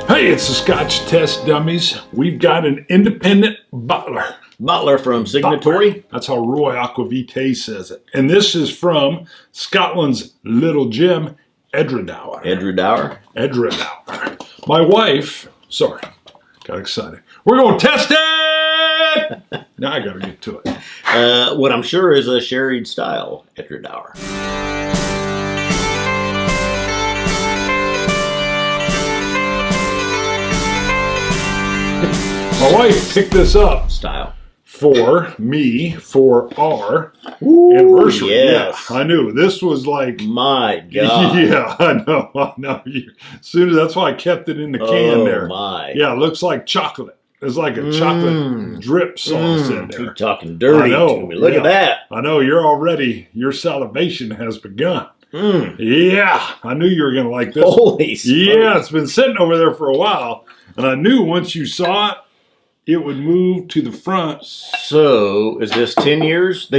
Hey, it's the Scotch Test Dummies. We've got an independent bottler. Bottler from Signatory. That's how Roy Aquavitae says it. And this is from Scotland's little gem, Edradour. Edradour. Edradour. My wife, sorry, got excited. We're going to test it! Now I got to get to it. What I'm sure is a sherried style Edradour. My wife picked this up Style. for me for our Ooh, anniversary. yes. Yeah, I knew this was like. My God. Yeah, I know. As soon as that's why I kept it in the can there. Oh my. Yeah, it looks like chocolate. There's like a chocolate drip sauce in there. You're talking dirty to me. Look at that. I know your salivation has begun. Yeah, I knew you were going to like this. Holy smokes. Yeah, it's been sitting over there for a while. And I knew once you saw it, it would move to the front. So, is this 10 years?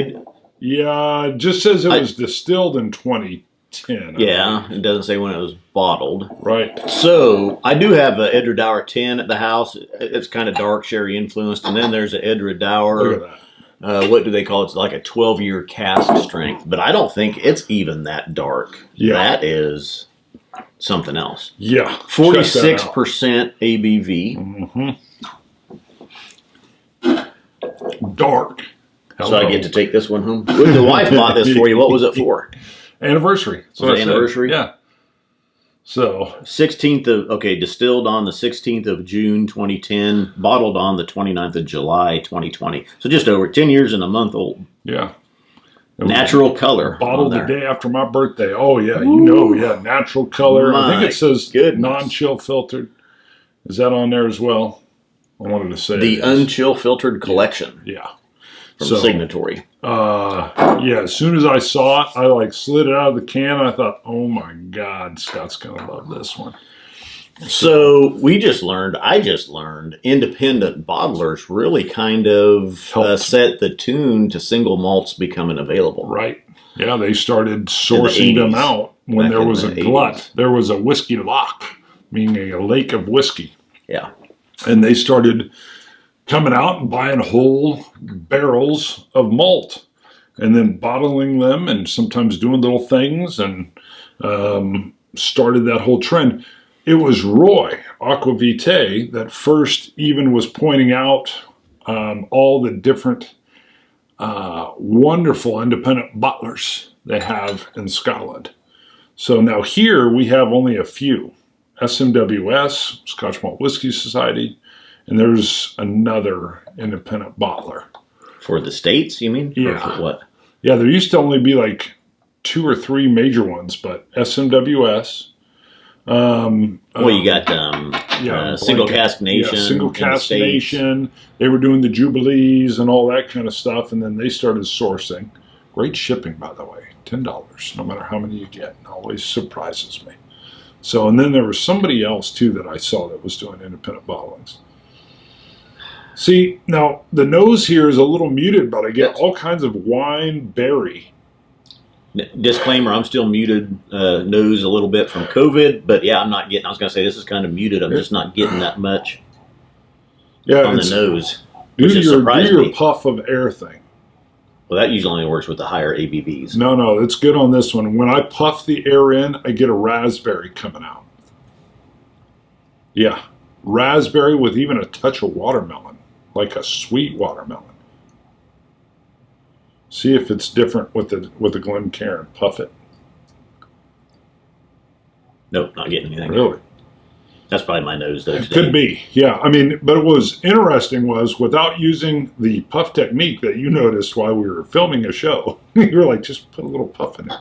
Yeah, it just says it was distilled in 2010. Yeah, it doesn't say when it was bottled. Right. So, I do have a Edradour 10 at the house. It's kind of dark sherry influenced. And then there's a Edradour. Look at that. What do they call it? It's like a 12-year cask strength. But I don't think it's even that dark. Yeah. That is something else. Yeah. 46% ABV. Dark. So I get to take this one home. When the wife bought this for you, what was it for? Anniversary. So Was it anniversary? Yeah. So 16th of distilled on the 16th of June 2010, bottled on the 29th of July 2020. So just over 10 years and a month old. yeah. Natural color. Bottled on the there. day after my birthday. Oh yeah, you know, yeah, natural color. I think My it says goodness. non-chill filtered. Is that on there as well? I wanted to say The it is. unchill filtered collection Yeah. from So, Signatory. yeah, as soon as I saw it, I like slid it out of the can. I thought, oh my God, Scott's gonna love this one. So I just learned, independent bottlers really kind of Helped. set the tune to single malts becoming available. Right. Yeah, they started sourcing them 80s. out when Back there in was a the glut. 80s. There was a whiskey lock, meaning a lake of whiskey. Yeah. And they started coming out and buying whole barrels of malt and then bottling them and sometimes doing little things and started that whole trend. It was Roy Aquavitae that first even was pointing out all the different wonderful independent bottlers they have in Scotland. So now here we have only a few. SMWS, Scotch Malt Whisky Society, and there's another independent bottler. For the States, you mean? Yeah. Or for what? Yeah, there used to only be like 2 or 3 major ones, but SMWS. Well, you got Single Cask Nation. Yeah, Single in the Cask States. Nation. They were doing the Jubilees and all that kind of stuff, and then they started sourcing. Great shipping, by the way. $10, no matter how many you get. It always surprises me. So, and then there was somebody else, too, that I saw that was doing independent bottlings. See, now, the nose here is a little muted, but I get all kinds of wine berry. Disclaimer, I'm still muted nose a little bit from COVID, but yeah, I was going to say this is kind of muted. I'm just not getting that much on the nose, which Do has your surprised me. puff of air thing. Well, that usually only works with the higher ABVs. No, it's good on this one. When I puff the air in, I get a raspberry coming out. Yeah, raspberry with even a touch of watermelon, like a sweet watermelon. See if it's different with the Glencairn. Puff it. Nope, not getting anything. Really? That's probably my nose, though. It could be, yeah. I mean, but what was interesting was without using the puff technique that you noticed while we were filming a show, you were like, just put a little puff in it.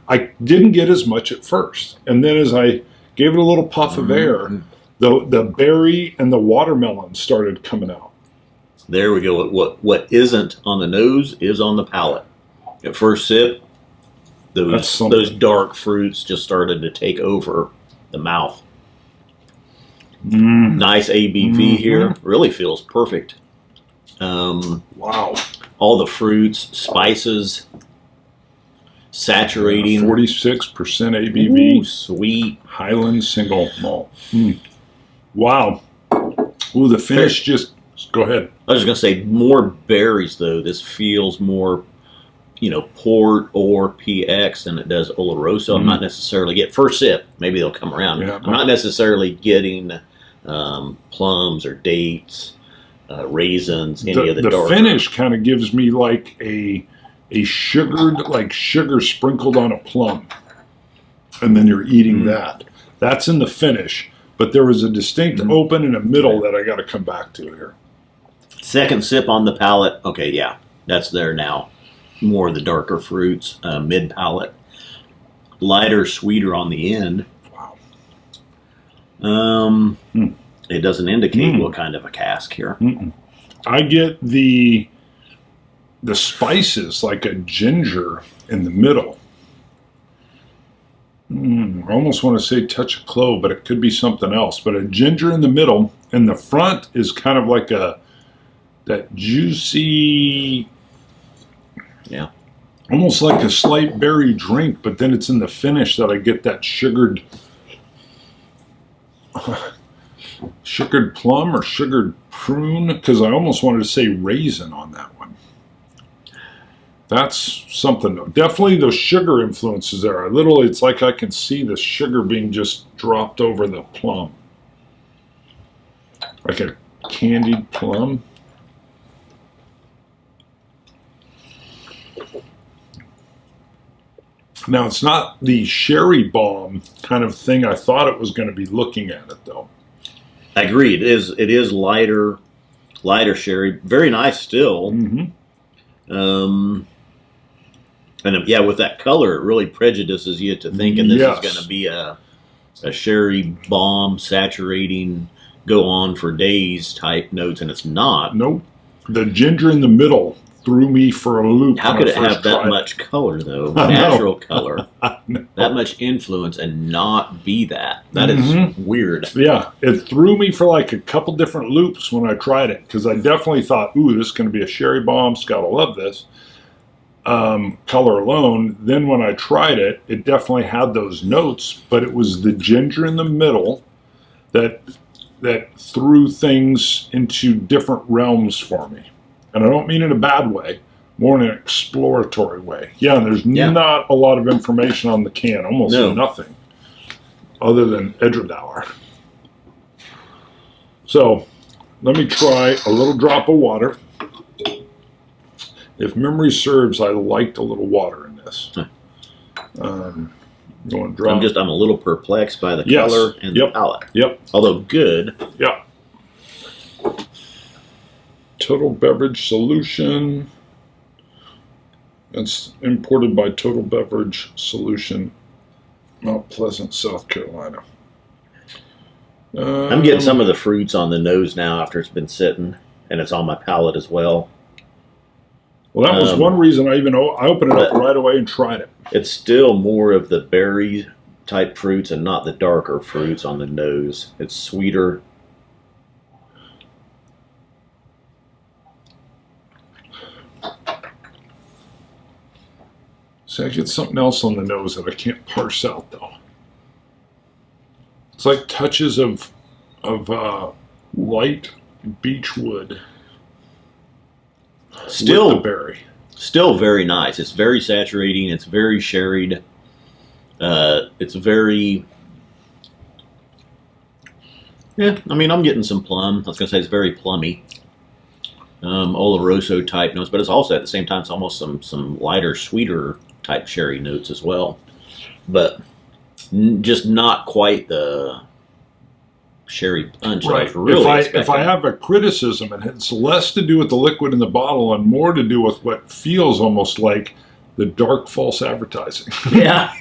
I didn't get as much at first. And then as I gave it a little puff of air, the berry and the watermelon started coming out. There we go. What isn't on the nose is on the palate. At first sip, those dark fruits just started to take over the mouth. Nice ABV here. Really feels perfect. Wow. All the fruits, spices. saturating. 46% ABV. Ooh, sweet. Highland single malt. Wow. Ooh, the finish just... Go ahead. I was just going to say, more berries, though. This feels more, port or PX than it does Oloroso. I'm not necessarily getting... First sip, maybe they'll come around. Yeah, I'm not necessarily getting plums or dates, raisins, any of the dark. The finish kind of gives me like a sugared, like sugar sprinkled on a plum. And then you're eating that. That's in the finish. But there was a distinct open in the middle that I got to come back to here. Second sip on the palate. Okay, yeah, that's there now. More of the darker fruits, mid palate. Lighter, sweeter on the end. Wow. It doesn't indicate what kind of a cask here. I get the spices like a ginger in the middle. I almost want to say touch of clove, but it could be something else. But a ginger in the middle, and the front is kind of like that juicy, almost like a slight berry drink. But then it's in the finish that I get that sugared plum or sugared prune, because I almost wanted to say raisin on that one. That's something. Definitely those sugar influences there. It's like I can see the sugar being just dropped over the plum. Like a candied plum. Now, it's not the sherry bomb kind of thing I thought it was going to be looking at it, though. I agree. It is lighter sherry. Very nice still. And yeah, with that color, it really prejudices you to thinking this is going to be a sherry bomb, saturating, go on for days type notes, and it's not. Nope. The ginger in the middle threw me for a loop. How could it have that much color, though? Natural color. That much influence and not be that. That is weird. Yeah, it threw me for like a couple different loops when I tried it, because I definitely thought, ooh, this is going to be a sherry bomb. Scott will love this. Color alone. Then when I tried it, it definitely had those notes, but it was the ginger in the middle that threw things into different realms for me. And I don't mean in a bad way, more in an exploratory way. Yeah, and there's not a lot of information on the can, almost nothing, other than Edradour. So let me try a little drop of water. If memory serves, I liked a little water in this. I'm a little perplexed by the color and the palate. Yep. Although good. Yep. Total Beverage Solution. It's imported by Total Beverage Solution, Mount Pleasant, South Carolina. I'm getting some of the fruits on the nose now after it's been sitting, and it's on my palate as well. Well, that was one reason I opened it up right away and tried it. It's still more of the berry type fruits and not the darker fruits on the nose. It's sweeter. See, I get something else on the nose that I can't parse out, though. It's like touches of light beechwood. Still with the berry. Still very nice. It's very saturating. It's very sherried. It's very... Yeah, I mean, I'm getting some plum. I was going to say it's very plummy. Oloroso type notes, but it's also at the same time, it's almost some lighter, sweeter type sherry notes as well. But just not quite the sherry punch. Right. If I have a criticism, it has less to do with the liquid in the bottle and more to do with what feels almost like the dark false advertising. Yeah.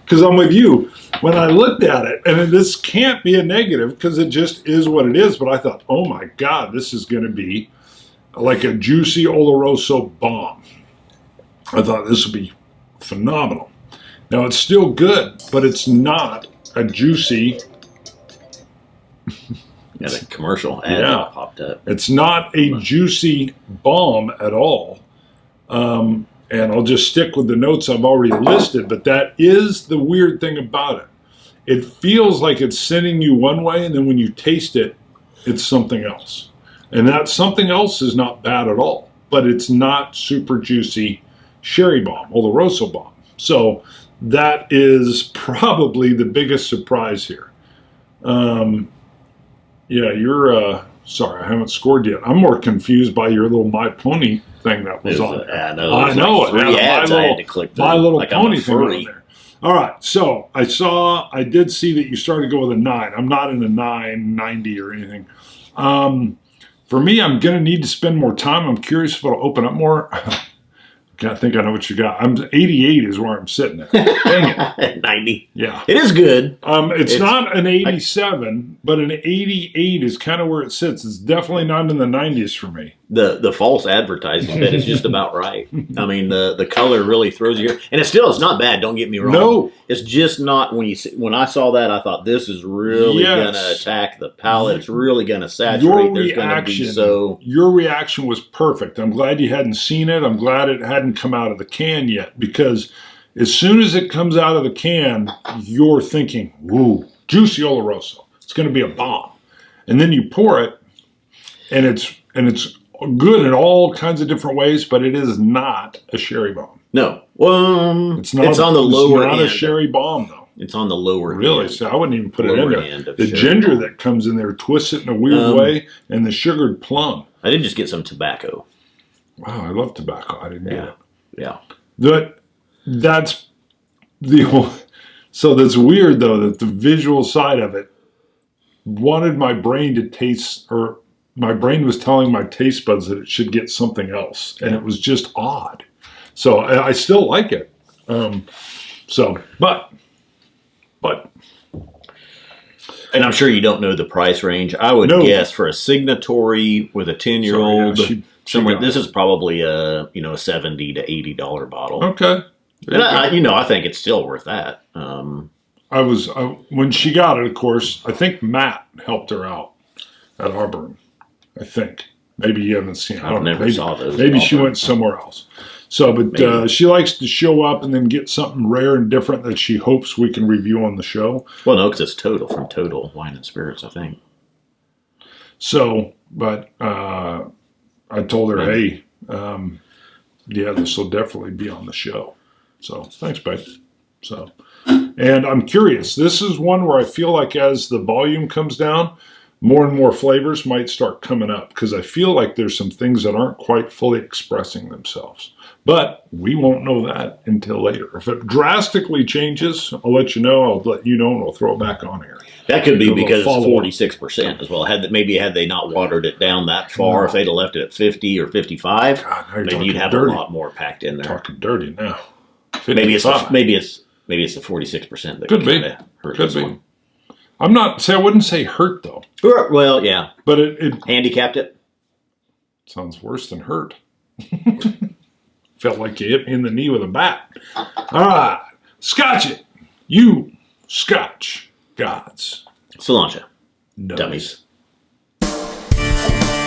Because I'm with you. When I looked at it, and this can't be a negative because it just is what it is, but I thought, oh my God, this is going to be like a juicy Oloroso bomb. I thought this would be phenomenal. Now, it's still good, but it's not a juicy... Yeah, the commercial ad popped up. It's not a juicy bomb at all. And And I'll just stick with the notes I've already listed, but that is the weird thing about it. It feels like it's sending you one way, and then when you taste it, it's something else. And that something else is not bad at all, but it's not super juicy sherry bomb, Oloroso bomb. So that is probably the biggest surprise here. Yeah, you're, sorry, I haven't scored yet. I'm more confused by your little My Pony thing that was on there. I know. I know it. Three ads I had to click through. My Little like Pony thing on there. All right, so I did see that you started to go with a 9. I'm not in a 990 or anything. For me, I'm going to need to spend more time. I'm curious if it'll open up more. I think I know what you got. 88 is where I'm sitting at. Dang it. 90. Yeah. It is good. It's not an 87, but an 88 is kind of where it sits. It's definitely not in the 90s for me. The false advertising bit is just about right. I mean, the color really throws you here. And it's not bad, don't get me wrong. No. It's just not, when I saw that, I thought, this is really going to attack the palate. It's really going to saturate. There's going to be Your reaction was perfect. I'm glad you hadn't seen it. I'm glad it hadn't come out of the can yet, because as soon as it comes out of the can, you're thinking, woo, juicy Oloroso. It's going to be a bomb. And then you pour it, and it's good in all kinds of different ways, but it is not a sherry bomb. No. It's on the lower end. It's not a sherry bomb, though. It's on the lower end. Really? So I wouldn't even put it in there. The ginger that comes in there twists it in a weird way, and the sugared plum. I did just get some tobacco. Wow, I love tobacco. I didn't get it. Yeah. That's so that's weird, though, that the visual side of it wanted my brain to taste, or my brain was telling my taste buds that it should get something else, and it was just odd. So I still like it. But and I'm sure you don't know the price range. I would guess for a Signatory with a 10-year-old, this is probably a $70 to $80 bottle. Okay. And I think it's still worth that. When she got it, of course, I think Matt helped her out at Auburn. I think. Maybe you haven't seen it. I never saw those. Maybe she went somewhere else. So, but she likes to show up and then get something rare and different that she hopes we can review on the show. Well, no, because it's from Total Wine and Spirits, I think. So, but I told her, hey, this will definitely be on the show. So, thanks, babe. So, and I'm curious. This is one where I feel like as the volume comes down, more and more flavors might start coming up, because I feel like there's some things that aren't quite fully expressing themselves. But we won't know that until later. If it drastically changes, I'll let you know. I'll let you know, and we'll throw it back on here. That could be because it's 46% as well. Had they not watered it down that far, if they'd have left it at 50 or 55, maybe you'd have a lot more packed in there. Talking dirty now. 55. Maybe it's the 46% that could be. Hurt could this be. one. I wouldn't say hurt, though. Well, yeah. But it handicapped it. Sounds worse than hurt. Felt like you hit me in the knee with a bat. All right. Scotch It. You Scotch gods. Cilantro. Dummies. Dummies.